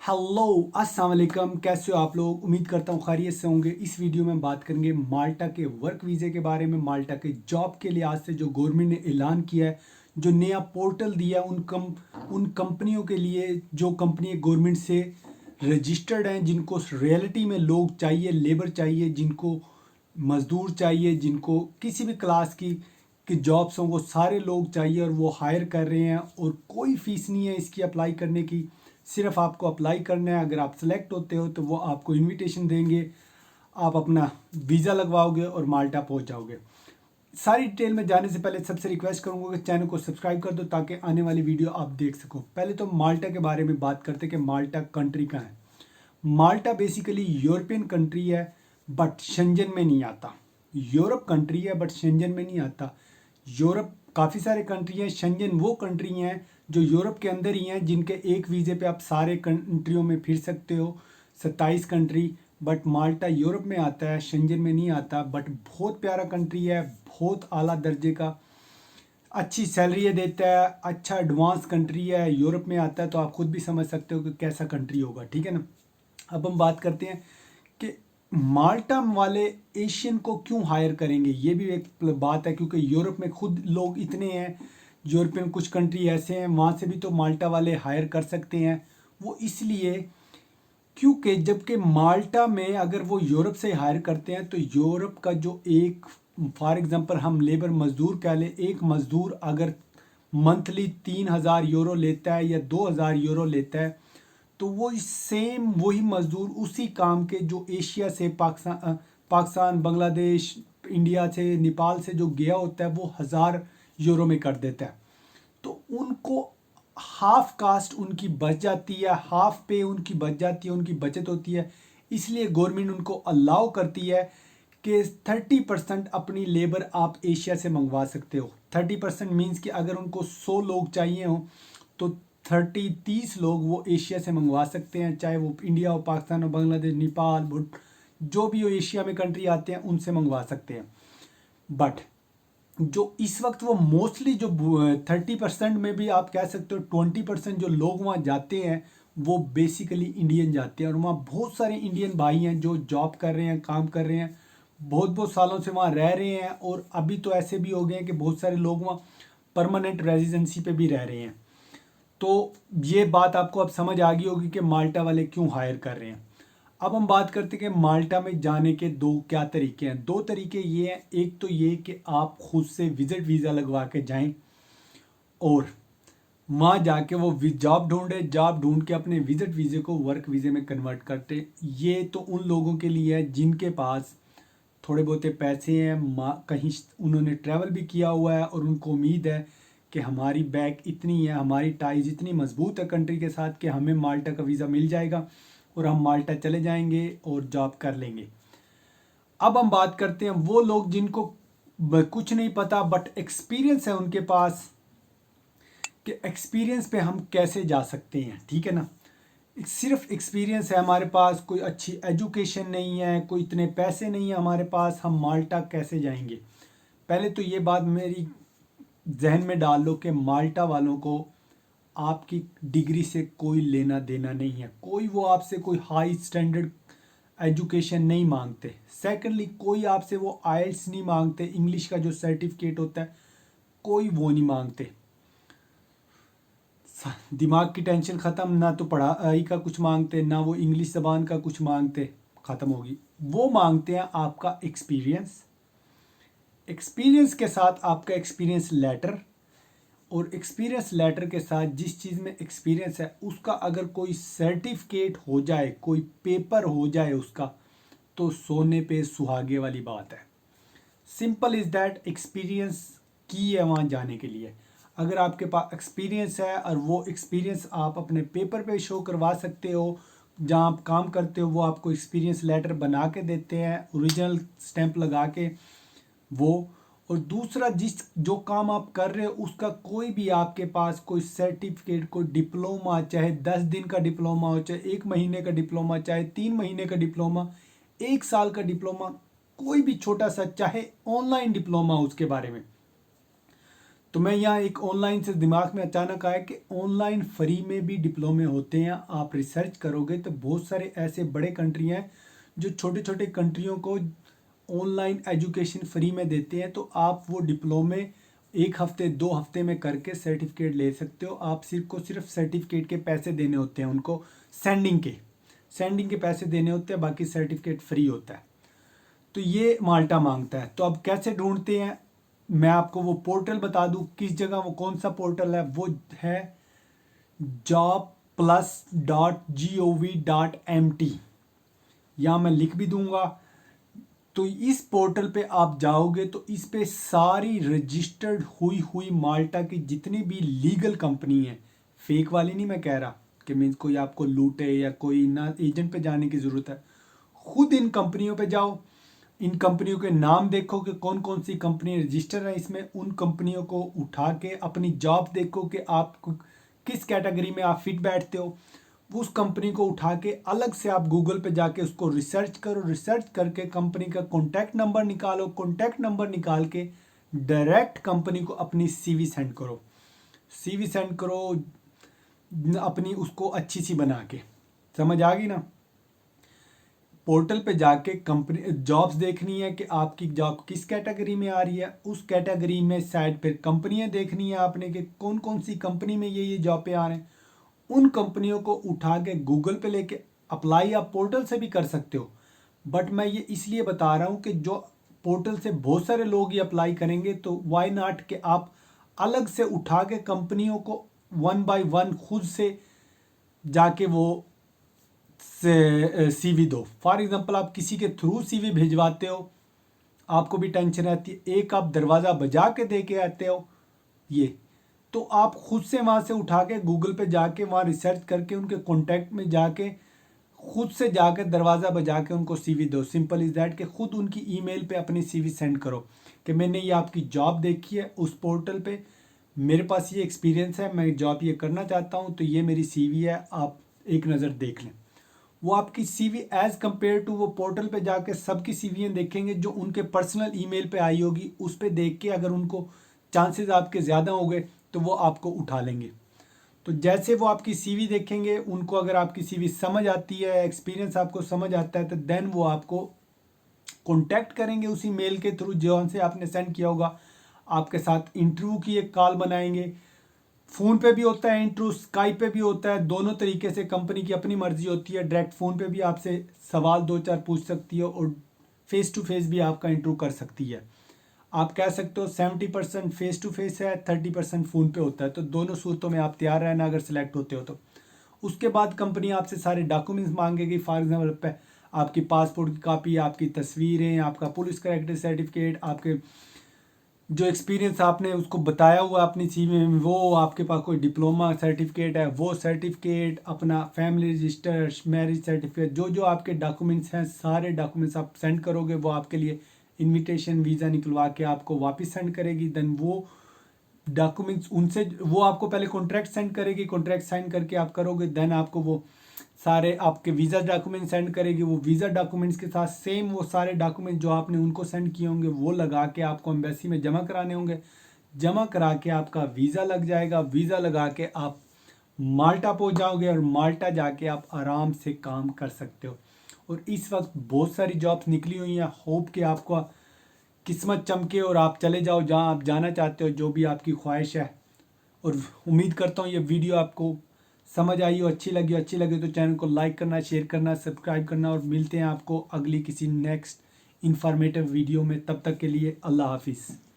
Hello अस्सलाम वालेकुम, कैसे हो आप लोग। उम्मीद करता हूँ खैरियत से होंगे। इस वीडियो में बात करेंगे माल्टा के वर्क वीज़े के बारे में। माल्टा के जॉब के लिहाज से जो गवर्नमेंट ने ऐलान किया है, जो नया पोर्टल दिया उन कंपनियों के लिए जो कंपनी गवर्नमेंट से रजिस्टर्ड हैं, जिनको रियलिटी में लोग चाहिए, लेबर चाहिए, जिनको मज़दूर चाहिए, जिनको किसी भी क्लास की जॉब्स हों, वो सारे लोग चाहिए और वो हायर कर रहे हैं। और कोई फ़ीस नहीं है इसकी अप्लाई करने की, सिर्फ आपको अप्लाई करना है। अगर आप सेलेक्ट होते हो तो वो आपको इनविटेशन देंगे, आप अपना वीज़ा लगवाओगे और माल्टा पहुंच जाओगे। सारी डिटेल में जाने से पहले सबसे रिक्वेस्ट करूंगा कि चैनल को सब्सक्राइब कर दो ताकि आने वाली वीडियो आप देख सको। पहले तो माल्टा के बारे में बात करते हैं कि माल्टा कंट्री कहाँ है। माल्टा बेसिकली यूरोपियन कंट्री है, बट शेंजन में नहीं आता। यूरोप कंट्री है बट शेंजन में नहीं आता। यूरोप काफ़ी सारे कंट्री हैं, शेंजन वो कंट्री हैं जो यूरोप के अंदर ही हैं, जिनके एक वीज़े पे आप सारे कंट्रियों में फिर सकते हो, 27 कंट्री। बट माल्टा यूरोप में आता है, शेंजन में नहीं आता। बट बहुत प्यारा कंट्री है, बहुत आला दर्जे का, अच्छी सैलरी देता है, अच्छा एडवांस कंट्री है, यूरोप में आता है। तो आप खुद भी समझ सकते हो कि कैसा कंट्री होगा, ठीक है ना। अब हम बात करते हैं कि माल्टा वाले एशियन को क्यों हायर करेंगे। ये भी एक बात है, क्योंकि यूरोप में खुद लोग इतने हैं, यूरोपियन कुछ कंट्री ऐसे हैं, वहाँ से भी तो माल्टा वाले हायर कर सकते हैं। वो इसलिए क्योंकि जबकि माल्टा में अगर वो यूरोप से हायर करते हैं तो यूरोप का जो एक, फॉर एग्जांपल हम लेबर मजदूर कह लें, एक मजदूर अगर मंथली 3,000 यूरो लेता है या 2,000 यूरो लेता है, तो वो सेम वही मजदूर उसी काम के जो एशिया से पाकिस्तान, बांग्लादेश, इंडिया से, नेपाल से जो गया होता है, वो 1,000 यूरो में कर देता है। तो उनको हाफ कास्ट उनकी बच जाती है, हाफ पे उनकी बच जाती है, उनकी बचत होती है। इसलिए गवर्नमेंट उनको अलाउ करती है कि 30% अपनी लेबर आप एशिया से मंगवा सकते हो। 30% मीन्स कि अगर उनको 100 लोग चाहिए हों तो 30 लोग वो एशिया से मंगवा सकते हैं, चाहे वो इंडिया हो, पाकिस्तान हो, बांग्लादेश, नेपाल, जो भी हो एशिया में कंट्री आते हैं उनसे मंगवा सकते हैं। बट जो इस वक्त वो मोस्टली जो 30% में भी आप कह सकते हो 20% जो लोग वहाँ जाते हैं, वो बेसिकली इंडियन जाते हैं। और वहाँ बहुत सारे इंडियन भाई हैं जो जॉब कर रहे हैं, काम कर रहे हैं, बहुत बहुत सालों से वहाँ रह रहे हैं। और अभी तो ऐसे भी हो गए हैं कि बहुत सारे लोग वहाँ परमानेंट रेजिडेंसी पे भी रह रहे हैं। तो ये बात आपको अब समझ आ गई होगी कि माल्टा वाले क्यों हायर कर रहे हैं। अब हम बात करते हैं कि माल्टा में जाने के दो क्या तरीके हैं। दो तरीके ये हैं, एक तो ये कि आप खुद से विजिट वीज़ा लगवा के जाएं और वहाँ जाके वो जॉब ढूंढे, जॉब ढूंढ के अपने विजिट वीज़े को वर्क वीज़े में कन्वर्ट करते। ये तो उन लोगों के लिए है जिनके पास थोड़े बहुते पैसे हैं, कहीं उन्होंने ट्रैवल भी किया हुआ है और उनको उम्मीद है कि हमारी बैक इतनी है, हमारी टाइज इतनी मजबूत है कंट्री के साथ कि हमें माल्टा का वीज़ा मिल जाएगा और हम माल्टा चले जाएंगे और जॉब कर लेंगे। अब हम बात करते हैं वो लोग जिनको कुछ नहीं पता बट एक्सपीरियंस है उनके पास, कि एक्सपीरियंस पे हम कैसे जा सकते हैं, ठीक है ना। सिर्फ एक्सपीरियंस है हमारे पास, कोई अच्छी एजुकेशन नहीं है, कोई इतने पैसे नहीं है हमारे पास, हम माल्टा कैसे जाएंगे। पहले तो ये बात मेरी जहन में डाल लो कि माल्टा वालों को आपकी डिग्री से कोई लेना देना नहीं है। कोई वो आपसे कोई हाई स्टैंडर्ड एजुकेशन नहीं मांगते। सेकेंडली कोई आपसे वो आइल्स नहीं मांगते, इंग्लिश का जो सर्टिफिकेट होता है कोई वो नहीं मांगते। दिमाग की टेंशन ख़त्म, ना तो पढ़ाई का कुछ मांगते, ना वो इंग्लिश ज़बान का कुछ मांगते, ख़त्म होगी। वो मांगते हैं आपका एक्सपीरियंस, एक्सपीरियंस के साथ आपका एक्सपीरियंस लेटर, और एक्सपीरियंस लेटर के साथ जिस चीज़ में एक्सपीरियंस है उसका अगर कोई सर्टिफिकेट हो जाए, कोई पेपर हो जाए उसका, तो सोने पे सुहागे वाली बात है। सिंपल इज़ दैट, एक्सपीरियंस की है वहाँ जाने के लिए। अगर आपके पास एक्सपीरियंस है और वो एक्सपीरियंस आप अपने पेपर पे शो करवा सकते हो, जहाँ आप काम करते हो वो आपको एक्सपीरियंस लेटर बना के देते हैं, ओरिजिनल स्टैंप लगा के वो। और दूसरा, जिस जो काम आप कर रहे हो उसका कोई भी आपके पास कोई सर्टिफिकेट, कोई डिप्लोमा, चाहे 10 दिन का डिप्लोमा हो, चाहे 1 महीने का डिप्लोमा, चाहे 3 महीने का डिप्लोमा, 1 साल का डिप्लोमा, कोई भी छोटा सा, चाहे ऑनलाइन डिप्लोमा हो उसके बारे में, तो मैं यहाँ एक ऑनलाइन से दिमाग में अचानक आया कि ऑनलाइन फ्री में भी डिप्लोमे होते हैं। आप रिसर्च करोगे तो बहुत सारे ऐसे बड़े कंट्री हैं जो छोटे छोटे कंट्रियों को ऑनलाइन एजुकेशन फ्री में देते हैं। तो आप वो डिप्लोमे 1 हफ्ते 2 हफ्ते में करके सर्टिफिकेट ले सकते हो। आप सिर्फ सर्टिफिकेट के पैसे देने होते हैं उनको, सेंडिंग के पैसे देने होते हैं, बाकी सर्टिफिकेट फ्री होता है। तो ये माल्टा मांगता है। तो अब कैसे ढूंढते हैं, मैं आपको वो पोर्टल बता दूं किस जगह, वो कौन सा पोर्टल है, वो है jobplus.gov.mt। यहाँ मैं लिख भी दूंगा। तो इस पोर्टल पे आप जाओगे तो इस पे सारी रजिस्टर्ड हुई माल्टा की जितनी भी लीगल कंपनी है, फेक वाली नहीं मैं कह रहा कि मीन्स कोई आपको लूटे या कोई ना एजेंट पे जाने की ज़रूरत है। खुद इन कंपनियों पे जाओ, इन कंपनियों के नाम देखो कि कौन कौन सी कंपनी रजिस्टर है इसमें, उन कंपनियों को उठा के अपनी जॉब देखो कि आप किस कैटेगरी में आप फिट बैठते हो। उस कंपनी को उठा के अलग से आप गूगल पे जाके उसको रिसर्च करो, रिसर्च करके कंपनी का कॉन्टैक्ट नंबर निकालो, कॉन्टैक्ट नंबर निकाल के डायरेक्ट कंपनी को अपनी सीवी सेंड करो, अपनी उसको अच्छी सी बना के। समझ आ गई ना। पोर्टल पे जाके कंपनी जॉब्स देखनी है कि आपकी जॉब किस कैटेगरी में आ रही है, उस कैटेगरी में साइड पे कंपनियां देखनी है आपने कि कौन कौन सी कंपनी में ये जॉब पे आ रहे हैं। उन कंपनियों को उठा के गूगल पे लेके अप्लाई आप पोर्टल से भी कर सकते हो, बट मैं ये इसलिए बता रहा हूँ कि जो पोर्टल से बहुत सारे लोग ये अप्लाई करेंगे तो वाई नॉट कि आप अलग से उठा के कंपनियों को 1 बाय 1 खुद से जाके वो से सीवी दो। फॉर एग्जांपल आप किसी के थ्रू सीवी भिजवाते हो, आपको भी टेंशन रहती है। एक आप दरवाज़ा बजा के दे के आते हो, ये तो आप खुद से वहाँ से उठा के गूगल पे जाके वहाँ रिसर्च करके उनके कॉन्टैक्ट में जाके खुद से जाकर दरवाज़ा बजा के उनको सीवी दो। सिंपल इज़ दैट कि खुद उनकी ईमेल पे अपनी सीवी सेंड करो कि मैंने ये आपकी जॉब देखी है उस पोर्टल पे, मेरे पास ये एक्सपीरियंस है, मैं जॉब ये करना चाहता हूँ, तो ये मेरी सीवी है, आप एक नज़र देख लें। वो आपकी सीवी एज़ कम्पेयर टू वो पोर्टल पे जाके सबकी सीवियाँ देखेंगे जो उनके पर्सनल ईमेल पे आई होगी, उस पे देख के अगर उनको चांसेस आपके ज़्यादा हो गए तो वो आपको उठा लेंगे। तो जैसे वो आपकी सीवी देखेंगे, उनको अगर आपकी सीवी समझ आती है, एक्सपीरियंस आपको समझ आता है, तो देन वो आपको कॉन्टैक्ट करेंगे उसी मेल के थ्रू जो से आपने सेंड किया होगा। आपके साथ इंटरव्यू की एक कॉल बनाएंगे। फ़ोन पे भी होता है इंटरव्यू, स्काइप पे भी होता है, दोनों तरीके से कंपनी की अपनी मर्जी होती है। डायरेक्ट फ़ोन पे भी आपसे सवाल 2-4 पूछ सकती है और फेस टू फेस भी आपका इंटरव्यू कर सकती है। आप कह सकते हो 70% फेस टू फेस है, 30% फ़ोन पे होता है। तो दोनों सूरतों में आप तैयार रहना अगर सिलेक्ट होते हो तो। उसके बाद कंपनी आपसे सारे डॉक्यूमेंट्स मांगेगी। फॉर एग्जाम्पल आपकी पासपोर्ट की कापी, आपकी तस्वीरें, आपका पुलिस करेक्टर सर्टिफिकेट, आपके जो एक्सपीरियंस आपने उसको बताया हुआ अपनी सीवी में, वो आपके पास कोई डिप्लोमा सर्टिफिकेट है वो सर्टिफिकेट, अपना फैमिली रजिस्टर, मैरिज सर्टिफिकेट, जो जो आपके डॉक्यूमेंट्स हैं सारे डॉक्यूमेंट्स आप सेंड करोगे। वो आपके लिए इनविटेशन वीज़ा निकलवा के आपको वापस सेंड करेगी। देन वो डॉक्यूमेंट्स उनसे वो आपको पहले कॉन्ट्रैक्ट सेंड करेगी, कॉन्ट्रैक्ट साइन करके आप करोगे। देन आपको वो सारे आपके वीज़ा डॉक्यूमेंट सेंड करेगी। वो वीज़ा डॉक्यूमेंट्स के साथ सेम वो सारे डॉक्यूमेंट जो आपने उनको सेंड किए होंगे वो लगा के आपको एम्बेसी में जमा कराने होंगे। जमा करा के आपका वीज़ा लग जाएगा। वीज़ा लगा के आप माल्टा पहुंच जाओगे और माल्टा जाके आप आराम से काम कर सकते हो। और इस वक्त बहुत सारी जॉब्स निकली हुई हैं। होप कि आपको किस्मत चमके और आप चले जाओ जहां आप जाना चाहते हो, जो भी आपकी ख्वाहिश है। और उम्मीद करता हूँ ये वीडियो आपको समझ आई हो, अच्छी लगी तो चैनल को लाइक करना, शेयर करना, सब्सक्राइब करना। और मिलते हैं आपको अगली किसी नेक्स्ट इंफॉर्मेटिव वीडियो में। तब तक के लिए अल्लाह हाफिज़।